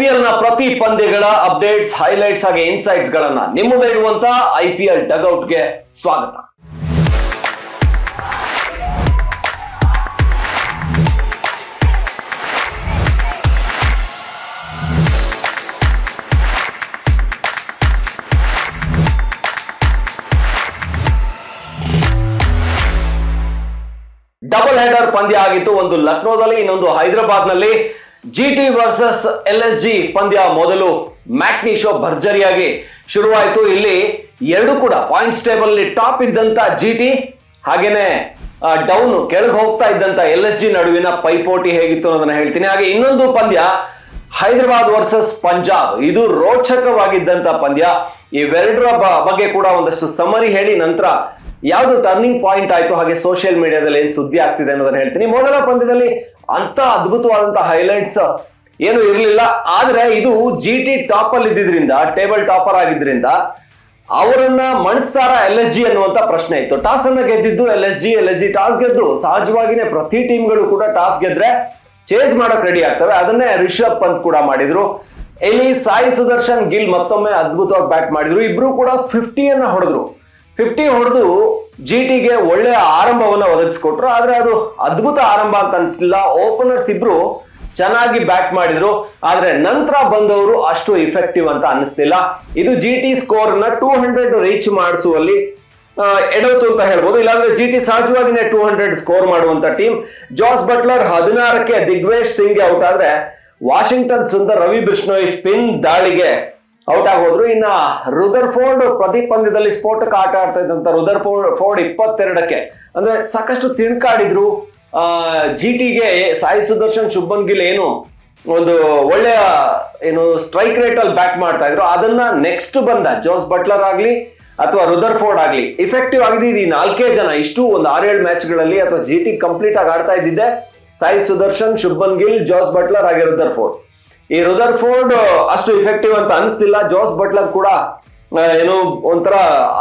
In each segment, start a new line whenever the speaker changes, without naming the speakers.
IPL ನ ಪ್ರತಿ ಪಂದ್ಯಗಳ ಅಪ್ಡೇಟ್ಸ್, ಹೈಲೈಟ್ಸ್ ಹಾಗೆ ಇನ್ಸೈಟ್ಸ್ ಗಳನ್ನ ನಿಮ್ಮ ಮುಂದೆ ಇರುವಂತ IPL ಡಗ್ಔಟ್ಗೆ ಸ್ವಾಗತ. ಡಬಲ್ ಹೆಡರ್ ಪಂದ್ಯ ಆಗಿತ್ತು. ಒಂದು ಲಕ್ನೋದಲ್ಲಿ, ಇನ್ನೊಂದು ಹೈದರಾಬಾದ್ ನಲ್ಲಿ. GT ವರ್ಸಸ್ LSG ಪಂದ್ಯ ಮೊದಲು ಮ್ಯಾಟ್ನಿ ಶೋ ಭರ್ಜರಿಯಾಗಿ ಶುರುವಾಯಿತು. ಇಲ್ಲಿ ಎರಡು ಕೂಡ ಪಾಯಿಂಟ್ಸ್ ಟೇಬಲ್ ಟಾಪ್ ಇದ್ದಂತ GT ಹಾಗೇನೆ ಡೌನ್ ಕೆಳಗೆ ಹೋಗ್ತಾ ಇದ್ದಂತ LSG ನಡುವಿನ ಪೈಪೋಟಿ ಹೇಗಿತ್ತು ಅನ್ನೋದನ್ನ ಹೇಳ್ತೀನಿ. ಹಾಗೆ ಇನ್ನೊಂದು ಪಂದ್ಯ ಹೈದರಾಬಾದ್ ವರ್ಸಸ್ ಪಂಜಾಬ್, ಇದು ರೋಚಕವಾಗಿದ್ದಂತ ಪಂದ್ಯ. ಇವೆರಡರ ಬಗ್ಗೆ ಕೂಡ ಒಂದಷ್ಟು ಸಮರಿ ಹೇಳಿ ನಂತರ ಯಾವ್ದು ಟರ್ನಿಂಗ್ ಪಾಯಿಂಟ್ ಆಯ್ತು ಹಾಗೆ ಸೋಷಿಯಲ್ ಮೀಡಿಯಾದಲ್ಲಿ ಏನ್ ಸುದ್ದಿ ಆಗ್ತಿದೆ ಅನ್ನೋದನ್ನ ಹೇಳ್ತೀನಿ. ಮೊದಲ ಪಂದ್ಯದಲ್ಲಿ ಅಂತ ಅದ್ಭುತವಾದಂತಹ ಹೈಲೈಟ್ಸ್ ಏನು ಇರಲಿಲ್ಲ. ಆದ್ರೆ ಇದು GT ಟಾಪ್ ಅಲ್ಲಿ ಇದ್ದಿದ್ರಿಂದ, ಟೇಬಲ್ ಟಾಪರ್ ಆಗಿದ್ರಿಂದ ಅವರನ್ನ ಮಣಿಸ್ತಾರ LSG ಅನ್ನುವಂತ ಪ್ರಶ್ನೆ ಇತ್ತು. ಟಾಸ್ ಅನ್ನ ಗೆದ್ದಿದ್ದು LSG ಟಾಸ್ ಗೆದ್ದು ಸಹಜವಾಗಿನೇ ಪ್ರತಿ ಟೀಮ್ಗಳು ಕೂಡ ಟಾಸ್ ಗೆದ್ರೆ ಚೇಂಜ್ ಮಾಡಕ್ ರೆಡಿ ಆಗ್ತವೆ. ಅದನ್ನೇ ರಿಷಬ್ ಪಂತ್ ಕೂಡ ಮಾಡಿದ್ರು. ಇಲ್ಲಿ ಸಾಯಿ ಸುದರ್ಶನ್ ಗಿಲ್ ಮತ್ತೊಮ್ಮೆ ಅದ್ಭುತವಾಗಿ ಬ್ಯಾಟ್ ಮಾಡಿದ್ರು. ಇಬ್ರು ಕೂಡ 50 ಹೊಡೆದ್ರು. 50 ಹೊಡೆದು GTಗೆ ಒಳ್ಳೆಯ ಆರಂಭವನ್ನ ಒದಗಿಸ್ಕೊಟ್ರು. ಆದ್ರೆ ಅದು ಅದ್ಭುತ ಆರಂಭ ಅಂತ ಅನ್ಸಲಿಲ್ಲ. ಓಪನರ್ಸ್ ಇಬ್ರು ಚೆನ್ನಾಗಿ ಬ್ಯಾಟ್ ಮಾಡಿದ್ರು, ಆದ್ರೆ ನಂತರ ಬಂದವರು ಅಷ್ಟು ಇಫೆಕ್ಟಿವ್ ಅಂತ ಅನಿಸ್ತಿಲ್ಲ. ಇದು GT ಸ್ಕೋರ್ ನ 200 ರೀಚ್ ಮಾಡಿಸುವಲ್ಲಿ ಎಡವತ್ತು ಅಂತ ಹೇಳ್ಬೋದು. ಇಲ್ಲಾಂದ್ರೆ GT ಸಹಜವಾಗಿನೇ 200 ಸ್ಕೋರ್ ಮಾಡುವಂತ ಟೀಮ್. ಜಾಸ್ ಬಟ್ಲರ್ 16ಕ್ಕೆ ದಿಗ್ವೇಶ್ ಸಿಂಗ್ ಔಟ್ ಆದ್ರೆ, ವಾಷಿಂಗ್ಟನ್ ಸುಂದರ್ ರವಿ ಬಿಷ್ಣೋಯ್ ಸ್ಪಿನ್ ದಾಳಿಗೆ ಔಟ್ ಆಗೋದ್ರು. ಇನ್ನ ರುದರ್ಫೋರ್ಡ್ ಪ್ರತಿ ಪಂದ್ಯದಲ್ಲಿ ಸ್ಫೋಟಕ ಆಟ ಆಡ್ತಾ ಇದ್ದಂತ ರುದರ್ಫೋರ್ಡ್ 22ಕ್ಕೆ ಅಂದ್ರೆ ಸಾಕಷ್ಟು ತಿಣ್ಕಾಡಿದ್ರು. GTಗೆ ಸಾಯಿ ಸುದರ್ಶನ್, ಶುಭ್ಮನ್ ಗಿಲ್ ಏನು ಒಂದು ಒಳ್ಳೆಯ ಸ್ಟ್ರೈಕ್ ರೇಟ್ ಅಲ್ಲಿ ಬ್ಯಾಟ್ ಮಾಡ್ತಾ ಇದ್ರು. ಅದನ್ನ ನೆಕ್ಸ್ಟ್ ಬಂದ ಜೋಸ್ ಬಟ್ಲರ್ ಆಗ್ಲಿ ಅಥವಾ ರುದರ್ಫೋರ್ಡ್ ಆಗ್ಲಿ ಇಫೆಕ್ಟಿವ್ ಆಗಿದೆ. ಈ 4 ಜನ ಇಷ್ಟು ಒಂದು 6-7 ಮ್ಯಾಚ್ಗಳಲ್ಲಿ ಅಥವಾ GT ಕಂಪ್ಲೀಟ್ ಆಗಿ ಆಡ್ತಾ ಇದ್ದಿದ್ದೆ ಸಾಯಿ ಸುದರ್ಶನ್, ಶುಭ್ಮನ್ ಗಿಲ್, ಜೋಸ್ ಬಟ್ಲರ್ ಹಾಗೆ ರುದರ್ಫೋರ್ಡ್. ಈ ರುದರ್ಫೋರ್ಡ್ ಅಷ್ಟು ಇಫೆಕ್ಟಿವ್ ಅಂತ ಅನಿಸ್ತಿಲ್ಲ. ಜೋಸ್ ಬಟ್ಲರ್ ಕೂಡ ಒಂಥರ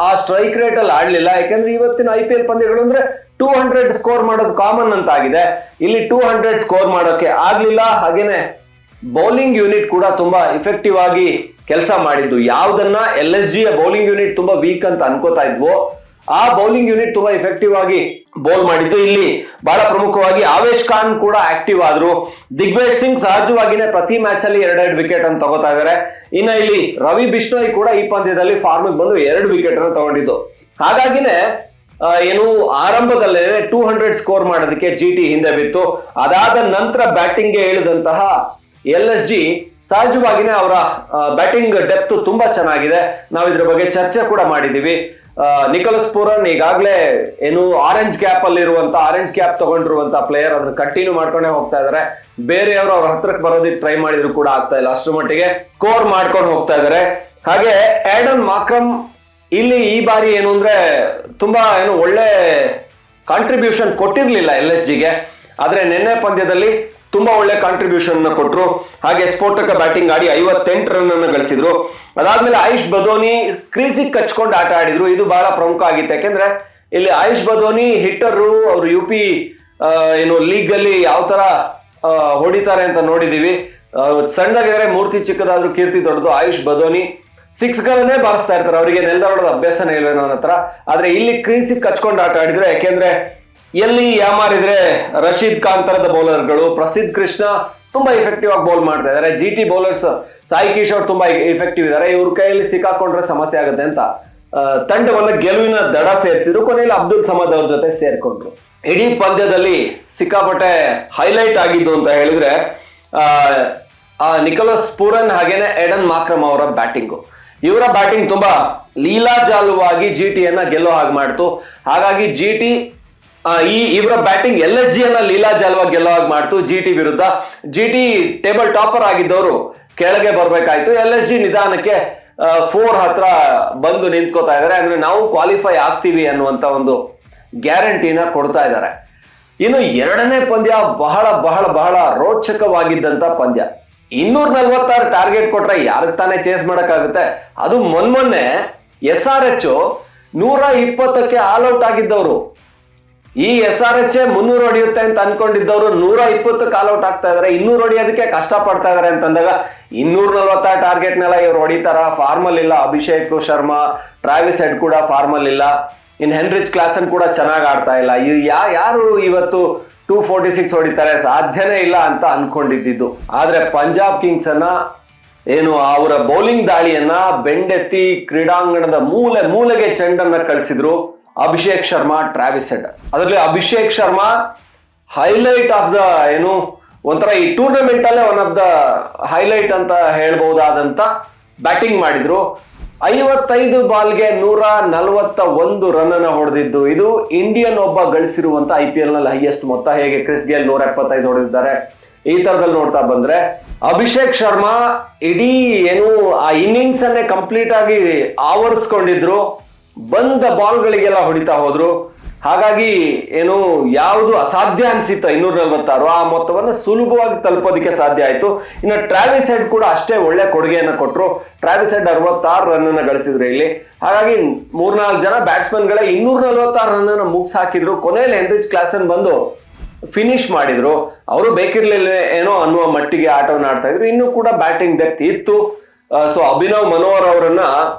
ಆ ಸ್ಟ್ರೈಕ್ ರೇಟ್ ಅಲ್ಲಿ ಆಡ್ಲಿಲ್ಲ. ಯಾಕಂದ್ರೆ ಇವತ್ತಿನ IPL ಪಂದ್ಯಗಳು ಅಂದ್ರೆ 200 ಸ್ಕೋರ್ ಮಾಡೋದು ಕಾಮನ್ ಅಂತ ಆಗಿದೆ. ಇಲ್ಲಿ 200 ಸ್ಕೋರ್ ಮಾಡೋಕೆ ಆಗ್ಲಿಲ್ಲ. ಹಾಗೇನೆ ಬೌಲಿಂಗ್ ಯೂನಿಟ್ ಕೂಡ ತುಂಬಾ ಇಫೆಕ್ಟಿವ್ ಆಗಿ ಕೆಲಸ ಮಾಡಿದ್ದು. ಯಾವ್ದನ್ನ LSG ಬೌಲಿಂಗ್ ಯೂನಿಟ್ ತುಂಬಾ ವೀಕ್ ಅಂತ ಅನ್ಕೋತಾ ಇದ್ವೋ, ಆ ಬೌಲಿಂಗ್ ಯೂನಿಟ್ ತುಂಬಾ ಇಫೆಕ್ಟಿವ್ ಆಗಿ ಬೌಲ್ ಮಾಡಿದ್ದು. ಇಲ್ಲಿ ಬಹಳ ಪ್ರಮುಖವಾಗಿ ಆವೇಶ್ ಖಾನ್ ಕೂಡ ಆಕ್ಟಿವ್ ಆದ್ರು. ದಿಗ್ವೇಶ್ ಸಿಂಗ್ ಸಹಜವಾಗಿನೇ ಪ್ರತಿ ಮ್ಯಾಚ್ ಅಲ್ಲಿ 2 ವಿಕೆಟ್ ಅನ್ನು ತಗೋತಾ ಇದ್ದಾರೆ. ಇನ್ನ ಇಲ್ಲಿ ರವಿ ಬಿಷ್ಣೋಯ್ ಕೂಡ ಈ ಪಂದ್ಯದಲ್ಲಿ ಫಾರ್ಮ್ ಬಂದು 2 ವಿಕೆಟ್ ಅನ್ನು ತಗೊಂಡಿದ್ದು. ಹಾಗಾಗಿನೇ ಆರಂಭದಲ್ಲೇ 200 ಸ್ಕೋರ್ ಮಾಡೋದಕ್ಕೆ GT ಹಿಂದೆ ಬಿತ್ತು. ಅದಾದ ನಂತರ ಬ್ಯಾಟಿಂಗ್ ಗೆ ಇಳಿದಂತಹ LSG ಸಹಜವಾಗಿನೇ ಅವರ ಬ್ಯಾಟಿಂಗ್ ಡೆಪ್ತ್ ತುಂಬಾ ಚೆನ್ನಾಗಿದೆ. ನಾವು ಇದ್ರ ಬಗ್ಗೆ ಚರ್ಚೆ ಕೂಡ ಮಾಡಿದೀವಿ. ನಿಕೋಲಸ್ ಪೂರನ್ ಈಗಾಗಲೇ ಆರೆಂಜ್ ಕ್ಯಾಪ್ ಅಲ್ಲಿ ಇರುವಂತ, ಆರೆಂಜ್ ಕ್ಯಾಪ್ ತಗೊಂಡಿರುವಂತ ಪ್ಲೇಯರ್, ಅದನ್ನ ಕಂಟಿನ್ಯೂ ಮಾಡ್ಕೊಂಡೇ ಹೋಗ್ತಾ ಇದಾರೆ. ಬೇರೆಯವರು ಅವ್ರ ಹತ್ರಕ್ಕೆ ಬರೋದಕ್ಕೆ ಟ್ರೈ ಮಾಡಿದ್ರು ಕೂಡ ಆಗ್ತಾ ಇಲ್ಲ. ಅಷ್ಟರ ಮಟ್ಟಿಗೆ ಸ್ಕೋರ್ ಮಾಡ್ಕೊಂಡು ಹೋಗ್ತಾ ಇದಾರೆ. ಹಾಗೆ ಆಡನ್ ಮಾಕ್ರಮ್ ಇಲ್ಲಿ ಈ ಬಾರಿ ಅಂದ್ರೆ ತುಂಬಾ ಒಳ್ಳೆ ಕಾಂಟ್ರಿಬ್ಯೂಷನ್ ಕೊಟ್ಟಿರ್ಲಿಲ್ಲ LSGಗೆ. ಆದ್ರೆ ನಿನ್ನೆ ಪಂದ್ಯದಲ್ಲಿ ತುಂಬಾ ಒಳ್ಳೆ ಕಾಂಟ್ರಿಬ್ಯೂಷನ್ ಕೊಟ್ರು. ಹಾಗೆ ಸ್ಫೋಟಕ ಬ್ಯಾಟಿಂಗ್ ಆಡಿ 58 ರನ್ ಅನ್ನು ಗಳಿಸಿದ್ರು. ಅದಾದ್ಮೇಲೆ ಆಯುಷ್ ಬದೋನಿ ಕ್ರೀಸಿಗೆ ಕಚ್ಕೊಂಡು ಆಟ ಆಡಿದ್ರು. ಇದು ಬಹಳ ಪ್ರಮುಖ ಆಗಿತ್ತು. ಯಾಕೆಂದ್ರೆ ಇಲ್ಲಿ ಆಯುಷ್ ಬದೋನಿ ಹಿಟ್ಟರು, ಅವರು UP ಲೀಗ್ ಅಲ್ಲಿ ಯಾವ ತರ ಹೊಡಿತಾರೆ ಅಂತ ನೋಡಿದೀವಿ. ಸಣ್ಣದಾಗಿದ್ರೆ ಮೂರ್ತಿ ಚಿಕ್ಕದಾದ್ರೂ ಕೀರ್ತಿ ದೊಡ್ಡದು. ಆಯುಷ್ ಬದೋನಿ 6 ಗಳನ್ನೇ ಬಾರಿಸ್ತಾ ಇರ್ತಾರೆ. ಅವರಿಗೆ ನೆಲದಾಡೋದು ಅಭ್ಯಾಸನೇ ಇಲ್ವೇನೋ ಅವನ ಹತ್ರ. ಆದ್ರೆ ಇಲ್ಲಿ ಕ್ರೀಸಿಗೆ ಕಚ್ಕೊಂಡು ಆಟ ಆಡಿದ್ರು. ಯಾಕೆಂದ್ರೆ ಎಲ್ಲಿ ಯಾಮಾರಿದ್ರೆ ರಶೀದ್ ಖಾನ್ ತರದ ಬೌಲರ್ಗಳು, ಪ್ರಸಿದ್ಧ ಕೃಷ್ಣ ತುಂಬಾ ಇಫೆಕ್ಟಿವ್ ಆಗಿ ಬೌಲ್ ಮಾಡ್ತಾ ಇದ್ದಾರೆ. GT ಬೌಲರ್ಸ್ ಸಾಯಿ ಕಿಶೋರ್ ತುಂಬಾ ಇಫೆಕ್ಟಿವ್ ಇದ್ದಾರೆ. ಇವ್ರ ಕೈಯಲ್ಲಿ ಸಿಕ್ಕಾಕೊಂಡ್ರೆ ಸಮಸ್ಯೆ ಆಗುತ್ತೆ ಅಂತ ತಂಡವನ್ನ ಗೆಲುವಿನ ದಡ ಸೇರಿಸಿದ್ರು. ಕೊನೆಯಲ್ಲಿ ಅಬ್ದುಲ್ ಸಮದ್ ಅವ್ರ ಜೊತೆ ಸೇರ್ಕೊಂಡ್ರು. ಇಡೀ ಪಂದ್ಯದಲ್ಲಿ ಸಿಕ್ಕಾಪಟ್ಟೆ ಹೈಲೈಟ್ ಆಗಿದ್ದು ಅಂತ ಹೇಳಿದ್ರೆ ನಿಕೋಲಸ್ ಪೂರನ್ ಹಾಗೇನೆ ಆಡನ್ ಮಾಕ್ರಮ್ ಅವರ ಬ್ಯಾಟಿಂಗು. ಇವರ ಬ್ಯಾಟಿಂಗ್ ತುಂಬಾ ಲೀಲಾಜಾಲವಾಗಿ GTಯನ್ನ ಗೆಲ್ಲೋ ಹಾಗೆ ಮಾಡ್ತು. ಹಾಗಾಗಿ GT ಇವರ ಬ್ಯಾಟಿಂಗ್ LSGಯನ್ನ ಲೀಲಾಜಾಲವಾಗಿ ಗೆಲ್ಲೋ ಹಾಗೆ ಮಾಡ್ತು GT ವಿರುದ್ಧ. GT ಟೇಬಲ್ ಟಾಪರ್ ಆಗಿದ್ದವರು ಕೆಳಗೆ ಬರ್ಬೇಕಾಯ್ತು. LSG ನಿಧಾನಕ್ಕೆ 4 ಹತ್ರ ಬಂದು ನಿಂತ್ಕೋತಾ ಇದ್ದಾರೆ. ಅಂದ್ರೆ ನಾವು ಕ್ವಾಲಿಫೈ ಆಗ್ತೀವಿ ಅನ್ನುವಂತ ಒಂದು ಗ್ಯಾರಂಟಿನ ಕೊಡ್ತಾ ಇದ್ದಾರೆ. ಇನ್ನು ಎರಡನೇ ಪಂದ್ಯ ಬಹಳ ಬಹಳ ಬಹಳ ರೋಚಕವಾಗಿದ್ದಂತ ಪಂದ್ಯ. 246 ಟಾರ್ಗೆಟ್ ಕೊಟ್ರೆ ಯಾರಿಗೆ ತಾನೇ ಚೇಸ್ ಮಾಡಕ್ಕಾಗುತ್ತೆ. ಅದು ಮೊನ್ನೆ SRH 120ಕ್ಕೆ ಆಲ್ ಔಟ್ ಆಗಿದ್ದವರು. ಈ SRH 300 ಹೊಡೆಯುತ್ತೆ ಅಂತ ಅನ್ಕೊಂಡಿದ್ದವರು 120 ಔಟ್ ಆಗ್ತಾ ಇದಾರೆ. 200 ಹೊಡೆಯೋದಕ್ಕೆ ಕಷ್ಟ ಪಡ್ತಾ ಇದಾರೆ ಅಂತಂದಾಗ 240 ಟಾರ್ಗೆಟ್ನೆಲ್ಲ ಇವ್ರು ಹೊಡಿತಾರ? ಫಾರ್ಮಲ್ ಇಲ್ಲ. ಅಭಿಷೇಕ್ ಶರ್ಮಾ, ಟ್ರಾವಿಸ್ ಹೆಡ್ ಕೂಡ ಫಾರ್ಮಲ್ ಇಲ್ಲ. ಇನ್ ಹೆನ್ರಿಚ್ ಕ್ಲಾಸನ್ ಕೂಡ ಚೆನ್ನಾಗಿ ಆಡ್ತಾ ಇಲ್ಲ. ಯಾರು ಇವತ್ತು 246 ಹೊಡಿತಾರೆ? ಸಾಧ್ಯನೇ ಇಲ್ಲ ಅಂತ ಅನ್ಕೊಂಡಿದ್ದು. ಆದ್ರೆ ಪಂಜಾಬ್ ಕಿಂಗ್ಸ್ ಅನ್ನ ಅವರ ಬೌಲಿಂಗ್ ದಾಳಿಯನ್ನ ಬೆಂಡೆತ್ತಿ ಕ್ರೀಡಾಂಗಣದ ಮೂಲೆಗೆ ಚೆಂಡನ್ನ ಕಳಿಸಿದ್ರು ಅಭಿಷೇಕ್ ಶರ್ಮಾ, ಟ್ರಾವಿಸ್ ಹೆಡ್. ಅದರಲ್ಲಿ Abhishek Sharma highlight of the ಒಂಥರ ಈ ಟೂರ್ನಮೆಂಟ್ ಅಲ್ಲೇ ಒನ್ ಆಫ್ ದ ಹೈಲೈಟ್ ಅಂತ ಹೇಳ್ಬಹುದಾದಂತ ಬ್ಯಾಟಿಂಗ್ ಮಾಡಿದ್ರು. 55 ಬಾಲ್ಗೆ 141 ರನ್ ಅನ್ನ ಹೊಡೆದಿದ್ದು. ಇದು ಇಂಡಿಯನ್ ಒಬ್ಬ ಗಳಿಸಿರುವಂತ IPL ನಲ್ಲಿ ಹೈಯೆಸ್ಟ್ ಮೊತ್ತ. ಹೇಗೆ ಕ್ರಿಸ್ ಗೇಲ್ 175 ಹೊಡೆದಿದ್ದಾರೆ. ಈ ತರದಲ್ಲಿ ನೋಡ್ತಾ ಬಂದ್ರೆ ಅಭಿಷೇಕ್ ಶರ್ಮಾ ಇಡೀ ಆ ಇನ್ನಿಂಗ್ಸ್ ಅನ್ನೇ ಕಂಪ್ಲೀಟ್ ಆಗಿ ಆವರಿಸ್ಕೊಂಡಿದ್ರು. ಬಂದ ಬಾಲ್ಗಳಿಗೆಲ್ಲ ಹೊಡಿತಾ ಹೋದ್ರು. ಹಾಗಾಗಿ ಯಾವುದು ಅಸಾಧ್ಯ ಅನ್ಸಿತ್ತು 246 ಆ ಮೊತ್ತವನ್ನು ಸುಲಭವಾಗಿ ತಲುಪೋದಕ್ಕೆ ಸಾಧ್ಯ ಆಯ್ತು. ಇನ್ನು ಟ್ರಾವಿಸ್ ಹೆಡ್ ಕೂಡ ಅಷ್ಟೇ ಒಳ್ಳೆ ಕೊಡುಗೆಯನ್ನ ಕೊಟ್ರು. ಟ್ರಾವಿಸ್ ಹೆಡ್ 66 ರನ್ ಅನ್ನ ಗಳಿಸಿದ್ರು ಇಲ್ಲಿ. ಹಾಗಾಗಿ 3-4 ಜನ ಬ್ಯಾಟ್ಸ್ಮನ್ ಗಳೇ 246 ರನ್ ಅನ್ನ ಮುಗಿಸ್ ಹಾಕಿದ್ರು. ಕೊನೆಯಲ್ಲಿ ಹೆನ್ರಿಚ್ ಕ್ಲಾಸನ್ ಬಂದು ಫಿನಿಶ್ ಮಾಡಿದ್ರು. ಅವರು ಬೇಕಿರ್ಲಿಲ್ಲ ಅನ್ನುವ ಮಟ್ಟಿಗೆ ಆಟವನ್ನು ಆಡ್ತಾ ಇದ್ರು. ಇನ್ನೂ ಕೂಡ ಬ್ಯಾಟಿಂಗ್ ಡೆಪ್ತ್ ಇತ್ತು. ಸೊ ಅಭಿನವ್ ಮನೋಹರ್ ಅವರನ್ನ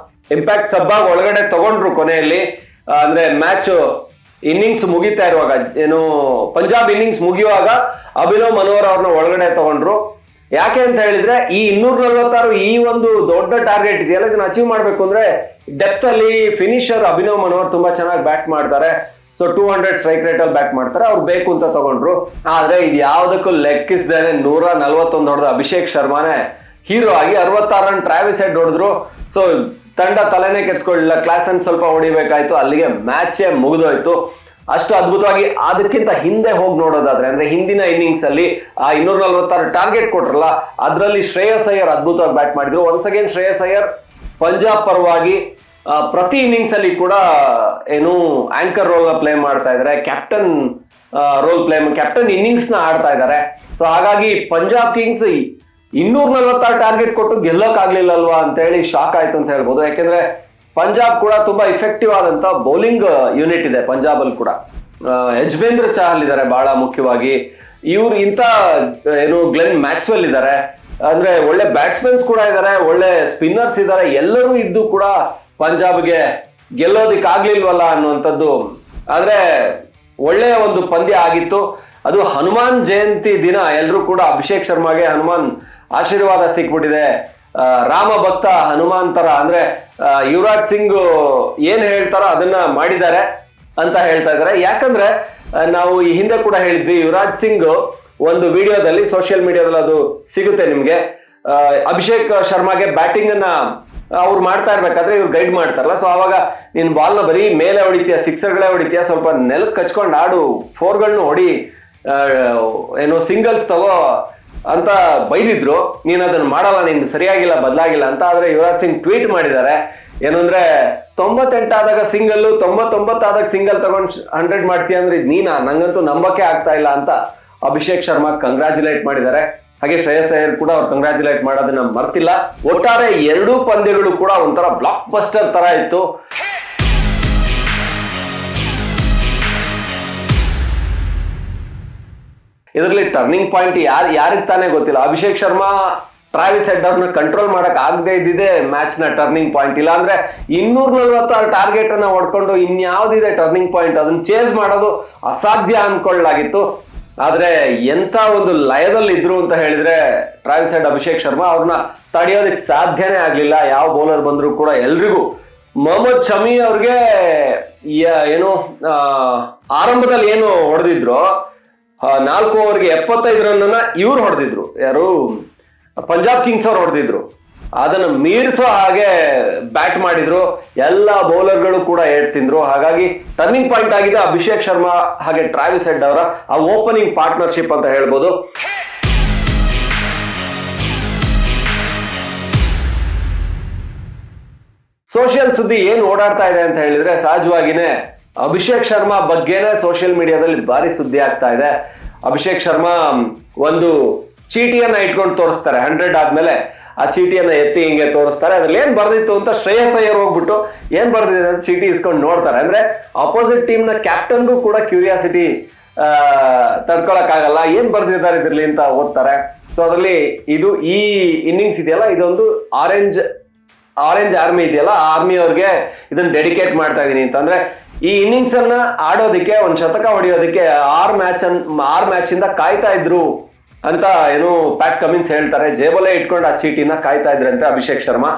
ಇಂಪ್ಯಾಕ್ಟ್ ಸಬ್ಬಾಗಿ ಒಳಗಡೆ ತಗೊಂಡ್ರು ಕೊನೆಯಲ್ಲಿ. ಅಂದ್ರೆ ಮ್ಯಾಚ್ ಇನ್ನಿಂಗ್ಸ್ ಮುಗಿತಾ ಇರುವಾಗ ಪಂಜಾಬ್ ಇನ್ನಿಂಗ್ಸ್ ಮುಗಿಯುವಾಗ ಅಭಿನವ್ ಮನೋಹರ್ ಅವ್ರನ್ನ ಒಳಗಡೆ ತಗೊಂಡ್ರು. ಯಾಕೆ ಅಂತ ಹೇಳಿದ್ರೆ ಈ 246 ಈ ಒಂದು ದೊಡ್ಡ ಟಾರ್ಗೆಟ್ ಇದೆಯಲ್ಲ, ಇದನ್ನ ಅಚೀವ್ ಮಾಡ್ಬೇಕು ಅಂದ್ರೆ ಡೆಪ್ತ್ ಅಲ್ಲಿ ಫಿನಿಶರ್ ಅಭಿನವ್ ಮನೋಹರ್ ತುಂಬಾ ಚೆನ್ನಾಗಿ ಬ್ಯಾಟ್ ಮಾಡ್ತಾರೆ. ಸೊ 200 ಸ್ಟ್ರೈಕ್ ರೇಟ್ ಅಲ್ಲಿ ಬ್ಯಾಟ್ ಮಾಡ್ತಾರೆ. ಅವ್ರು ಬೇಕು ಅಂತ ತಗೊಂಡ್ರು. ಆದ್ರೆ ಇದು ಯಾವ್ದಕ್ಕೂ ಲೆಕ್ಕಿಸ್ದೇನೆ 141 ಹೊಡೆದ ಅಭಿಷೇಕ್ ಶರ್ಮಾನೇ ಹೀರೋ ಆಗಿ 66 ರನ್ ಟ್ರಾವಿಸ್ ಹೆಡ್ ಹೊಡೆದ್ರು. ಸೊ ತಂಡ ತಲೆನೇ ಕೆಡ್ಸ್ಕೊಳ್ಳಿಲ್ಲ. ಕ್ಲಾಸನ್ ಸ್ವಲ್ಪ ಹೊಡಿಬೇಕಾಯ್ತು. ಅಲ್ಲಿಗೆ ಮ್ಯಾಚೇ ಮುಗಿದೋಯ್ತು. ಅಷ್ಟು ಅದ್ಭುತವಾಗಿ. ಅದಕ್ಕಿಂತ ಹಿಂದೆ ಹೋಗಿ ನೋಡೋದಾದ್ರೆ ಅಂದ್ರೆ ಹಿಂದಿನ ಇನ್ನಿಂಗ್ಸ್ ಅಲ್ಲಿ ಆ 246 ಟಾರ್ಗೆಟ್ ಕೊಟ್ರಲ್ಲ, ಅದರಲ್ಲಿ ಶ್ರೇಯಸ್ ಅಯ್ಯರ್ ಅದ್ಭುತವಾಗಿ ಬ್ಯಾಟ್ ಮಾಡಿದ್ರು. ಒನ್ಸ್ ಅಗೇನ್ ಶ್ರೇಯಸ್ ಅಯ್ಯರ್ ಪಂಜಾಬ್ ಪರವಾಗಿ ಪ್ರತಿ ಇನ್ನಿಂಗ್ಸ್ ಅಲ್ಲಿ ಕೂಡ ಆಂಕರ್ ರೋಲ್ ನ ಪ್ಲೇ ಮಾಡ್ತಾ ಇದಾರೆ. ಕ್ಯಾಪ್ಟನ್ ಕ್ಯಾಪ್ಟನ್ ಇನ್ನಿಂಗ್ಸ್ ನ ಆಡ್ತಾ ಇದ್ದಾರೆ. ಸೊ ಹಾಗಾಗಿ ಪಂಜಾಬ್ ಕಿಂಗ್ಸ್ 246 ಟಾರ್ಗೆಟ್ ಕೊಟ್ಟು ಗೆಲ್ಲೋಕ್ ಆಗ್ಲಿಲ್ಲಲ್ವಾ ಅಂತ ಹೇಳಿ ಶಾಕ್ ಆಯ್ತು ಅಂತ ಹೇಳ್ಬೋದು. ಯಾಕೆಂದ್ರೆ ಪಂಜಾಬ್ ಕೂಡ ತುಂಬಾ ಇಫೆಕ್ಟಿವ್ ಆದಂತ ಬೌಲಿಂಗ್ ಯೂನಿಟ್ ಇದೆ ಪಂಜಾಬ್ ಅಲ್ಲಿ ಕೂಡ. ಯಜ್ವೇಂದ್ರ ಚಹಲ್ ಇದ್ದಾರೆ ಬಹಳ ಮುಖ್ಯವಾಗಿ. ಇವ್ರು ಗ್ಲೆನ್ ಮ್ಯಾಕ್ಸ್ವೆಲ್ ಇದ್ದಾರೆ. ಅಂದ್ರೆ ಒಳ್ಳೆ ಬ್ಯಾಟ್ಸ್ಮನ್ಸ್ ಕೂಡ ಇದ್ದಾರೆ, ಒಳ್ಳೆ ಸ್ಪಿನ್ನರ್ಸ್ ಇದ್ದಾರೆ. ಎಲ್ಲರೂ ಇದ್ದು ಕೂಡ ಪಂಜಾಬ್ಗೆ ಗೆಲ್ಲೋದಿಕ್ ಆಗ್ಲಿಲ್ವಲ್ಲ ಅನ್ನುವಂಥದ್ದು. ಆದ್ರೆ ಒಳ್ಳೆಯ ಒಂದು ಪಂದ್ಯ ಆಗಿತ್ತು. ಅದು ಹನುಮಾನ್ ಜಯಂತಿ ದಿನ ಎಲ್ಲರೂ ಕೂಡ ಅಭಿಷೇಕ್ ಶರ್ಮಾಗೆ ಹನುಮಾನ್ ಆಶೀರ್ವಾದ ಸಿಕ್ಬಿಟ್ಟಿದೆ. ರಾಮ ಭಕ್ತ ಹನುಮಾನ್ ತರ ಅಂದ್ರೆ ಯುವರಾಜ್ ಸಿಂಗ್ ಏನ್ ಹೇಳ್ತಾರೋ ಅದನ್ನ ಮಾಡಿದ್ದಾರೆ ಅಂತ ಹೇಳ್ತಾ ಇದ್ದಾರೆ. ಯಾಕಂದ್ರೆ ನಾವು ಈ ಹಿಂದೆ ಕೂಡ ಹೇಳಿದ್ವಿ, ಯುವರಾಜ್ ಸಿಂಗ್ ಒಂದು ವಿಡಿಯೋದಲ್ಲಿ ಸೋಷಿಯಲ್ ಮೀಡಿಯಾದಲ್ಲಿ ಅದು ಸಿಗುತ್ತೆ ನಿಮ್ಗೆ. ಅಭಿಷೇಕ್ ಶರ್ಮಾಗೆ ಬ್ಯಾಟಿಂಗ್ ಅನ್ನ ಅವ್ರು ಮಾಡ್ತಾ ಇರ್ಬೇಕಾದ್ರೆ ಇವ್ರು ಗೈಡ್ ಮಾಡ್ತಾರಲ್ಲ. ಸೊ ಅವಾಗ ನೀನ್ ಬಾಲ್ನ ಬರೀ ಮೇಲೆ ಹೊಡಿತೀಯ, ಸಿಕ್ಸರ್ಗಳೇ ಹೊಡಿತೀಯ, ಸ್ವಲ್ಪ ನೆಲಕ್ಕೆ ಕಚ್ಕೊಂಡು ಆಡು, ಫೋರ್ಗಳನ್ನ ಹೊಡಿ, ಸಿಂಗಲ್ಸ್ ತಗೋ ಅಂತ ಬೈದಿದ್ರು. ನೀನ್ ಅದನ್ನ ಮಾಡಲ್ಲ, ನಿಂದು ಸರಿಯಾಗಿಲ್ಲ, ಬದಲಾಗಿಲ್ಲ ಅಂತ. ಆದ್ರೆ ಯುವರಾಜ್ ಸಿಂಗ್ ಟ್ವೀಟ್ ಮಾಡಿದ್ದಾರೆ. ಏನಂದ್ರೆ 98 ಆದಾಗ ಸಿಂಗಲ್, 99 ಆದಾಗ ಸಿಂಗಲ್ ತಗೊಂಡ್ 100 ಮಾಡ್ತೀಯ ಅಂದ್ರೆ ನೀನಾ? ನಂಗಂತೂ ನಂಬಕ್ಕೆ ಆಗ್ತಾ ಇಲ್ಲ ಅಂತ ಅಭಿಷೇಕ್ ಶರ್ಮಾ ಕಂಗ್ರಾಚುಲೇಟ್ ಮಾಡಿದ್ದಾರೆ. ಹಾಗೆ ಶ್ರೇಯಸ್ ಅಯ್ಯರ್ ಕೂಡ ಅವ್ರು ಕಂಗ್ರಾಚುಲೇಟ್ ಮಾಡೋದನ್ನ ಮರ್ತಿಲ್ಲ. ಒಟ್ಟಾರೆ ಎರಡೂ ಪಂದ್ಯಗಳು ಕೂಡ ಒಂಥರ ಬ್ಲಾಕ್ ಬಸ್ಟರ್ ತರ ಇತ್ತು. ಇದರಲ್ಲಿ ಟರ್ನಿಂಗ್ ಪಾಯಿಂಟ್ ಯಾರಿಗೆ ತಾನೇ ಗೊತ್ತಿಲ್ಲ. ಅಭಿಷೇಕ್ ಶರ್ಮಾ ಟ್ರಾವಿಸ್ ಹೆಡ್ ಅವ್ರನ್ನ ಕಂಟ್ರೋಲ್ ಮಾಡಕ್ ಆಗದೆ ಇದ್ದಿದೆ ಮ್ಯಾಚ್ ನ ಟರ್ನಿಂಗ್ ಪಾಯಿಂಟ್. ಇಲ್ಲ ಅಂದ್ರೆ 246 ಟಾರ್ಗೆಟ್ ಅನ್ನ ಹೊಡ್ಕೊಂಡು ಇನ್ಯಾವ್ದಿದೆ ಟರ್ನಿಂಗ್ ಪಾಯಿಂಟ್? ಅದನ್ನ ಚೇಂಜ್ ಮಾಡೋದು ಅಸಾಧ್ಯ ಅನ್ಕೊಳ್ಳಾಗಿತ್ತು. ಆದ್ರೆ ಎಂತ ಒಂದು ಲಯದಲ್ಲಿ ಇದ್ರು ಅಂತ ಹೇಳಿದ್ರೆ ಟ್ರಾವಿಸ್ ಹೆಡ್, ಅಭಿಷೇಕ್ ಶರ್ಮಾ ಅವ್ರನ್ನ ತಡೆಯೋದಕ್ಕೆ ಸಾಧ್ಯನೇ ಆಗ್ಲಿಲ್ಲ. ಯಾವ ಬೌಲರ್ ಬಂದ್ರು ಕೂಡ ಎಲ್ರಿಗೂ. ಮೊಹಮ್ಮದ್ ಶಮಿ ಅವ್ರಿಗೆ ಆರಂಭದಲ್ಲಿ ಏನು ಹೊಡೆದಿದ್ರು, 4 ಓವರ್ಗೆ 75 ರನ್ ಅನ್ನ ಇವ್ರು ಹೊಡೆದಿದ್ರು. ಯಾರು? ಪಂಜಾಬ್ ಕಿಂಗ್ಸ್ ಅವ್ರು ಹೊಡೆದಿದ್ರು. ಅದನ್ನು ಮೀರಿಸೋ ಹಾಗೆ ಬ್ಯಾಟ್ ಮಾಡಿದ್ರು. ಎಲ್ಲ ಬೌಲರ್ಗಳು ಕೂಡ ಏಟ್ ತಿಂದ್ರು. ಹಾಗಾಗಿ ಟರ್ನಿಂಗ್ ಪಾಯಿಂಟ್ ಆಗಿದೆ ಅಭಿಷೇಕ್ ಶರ್ಮಾ ಹಾಗೆ ಟ್ರಾವಿಸ್ ಹೆಡ್ ಅವರ ಆ ಓಪನಿಂಗ್ ಪಾರ್ಟ್ನರ್ಶಿಪ್ ಅಂತ ಹೇಳ್ಬೋದು. ಸೋಷಿಯಲ್ ಸುದ್ದಿ ಏನ್ ಓಡಾಡ್ತಾ ಇದೆ ಅಂತ ಹೇಳಿದ್ರೆ ಸಹಜವಾಗಿನೇ ಅಭಿಷೇಕ್ ಶರ್ಮಾ ಬಗ್ಗೆನೇ ಸೋಷಿಯಲ್ ಮೀಡಿಯಾದಲ್ಲಿ ಭಾರಿ ಸುದ್ದಿ ಆಗ್ತಾ ಇದೆ. ಅಭಿಷೇಕ್ ಶರ್ಮಾ ಒಂದು ಚೀಟಿಯನ್ನ ಇಟ್ಕೊಂಡು ತೋರಿಸ್ತಾರೆ 100 ಆದ್ಮೇಲೆ. ಆ ಚೀಟಿಯನ್ನ ಎತ್ತಿ ಹಿಂಗೆ ತೋರಿಸ್ತಾರೆ. ಅದ್ರಲ್ಲಿ ಏನ್ ಬರ್ದಿತ್ತು ಅಂತ ಶ್ರೇಯಸ್ ಅಯ್ಯರ್ ಹೋಗ್ಬಿಟ್ಟು ಏನ್ ಬರ್ದಿದೆ ಅಂತ ಚೀಟಿ ಇಸ್ಕೊಂಡು ನೋಡ್ತಾರೆ. ಅಂದ್ರೆ ಅಪೋಸಿಟ್ ಟೀಮ್ ನ ಕ್ಯಾಪ್ಟನ್ಗೂ ಕೂಡ ಕ್ಯೂರಿಯಾಸಿಟಿ ತಡ್ಕೊಳಕ್ಕಾಗಲ್ಲ, ಏನ್ ಬರ್ದಿದ್ದಾರೆ ಇದ್ರಲ್ಲಿ ಅಂತ ಓದ್ತಾರೆ. ಸೊ ಅದರಲ್ಲಿ ಈ ಇನ್ನಿಂಗ್ಸ್ ಇದೆಯಲ್ಲ, ಇದೊಂದು ಆರೆಂಜ್ ಆರ್ಮಿ ಇದೆಯಲ್ಲ, ಆ ಆರ್ಮಿ ಅವ್ರಿಗೆ ಇದನ್ನ ಡೆಡಿಕೇಟ್ ಮಾಡ್ತಾ ಇದೀನಿ ಅಂತ. ಅಂದ್ರೆ ಈ ಇನ್ನಿಂಗ್ಸ್ ಅನ್ನ ಆಡೋದಕ್ಕೆ, ಒಂದ್ ಶತಕ ಹೊಡೆಯೋದಕ್ಕೆ 6 ಮ್ಯಾಚ್ ಇಂದ ಕಾಯ್ತಾ ಇದ್ರು ಅಂತ ಏನು ಪ್ಯಾಟ್ ಕಮಿನ್ಸ್ ಹೇಳ್ತಾರೆ. ಜೇಬಲ್ಲೇ ಇಟ್ಕೊಂಡು ಆ ಚೀಟಿನ ಕಾಯ್ತಾ ಇದ್ರಂತೆ ಅಭಿಷೇಕ್ ಶರ್ಮಾ.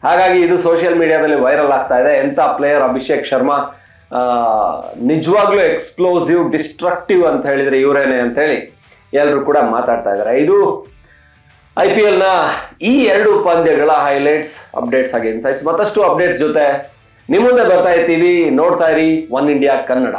ಹಾಗಾಗಿ ಇದು ಸೋಷಿಯಲ್ ಮೀಡಿಯಾದಲ್ಲಿ ವೈರಲ್ ಆಗ್ತಾ ಇದೆ. ಎಂತ ಪ್ಲೇಯರ್ ಅಭಿಷೇಕ್ ಶರ್ಮಾ, ನಿಜವಾಗ್ಲೂ ಎಕ್ಸ್ಪ್ಲೋಸಿವ್, ಡಿಸ್ಟ್ರಕ್ಟಿವ್ ಅಂತ ಹೇಳಿದ್ರೆ ಇವರೇನೆ ಅಂತ ಹೇಳಿ ಎಲ್ಲರೂ ಕೂಡ ಮಾತಾಡ್ತಾ ಇದ್ದಾರೆ. ಇದು IPL ನ ಈ 2 ಪಂದ್ಯಗಳ ಹೈಲೈಟ್ಸ್, ಅಪ್ಡೇಟ್ಸ್ ಹಾಗೆ ಇನ್ಸೈಟ್ಸ್. ಮತ್ತಷ್ಟು ಅಪ್ಡೇಟ್ಸ್ ಜೊತೆ ನಿಮ್ಮ ಮುಂದೆ ಬರ್ತಾ ಇರ್ತೀವಿ. ನೋಡ್ತಾ ಇರಿ ಒನ್ ಇಂಡಿಯಾ ಕನ್ನಡ.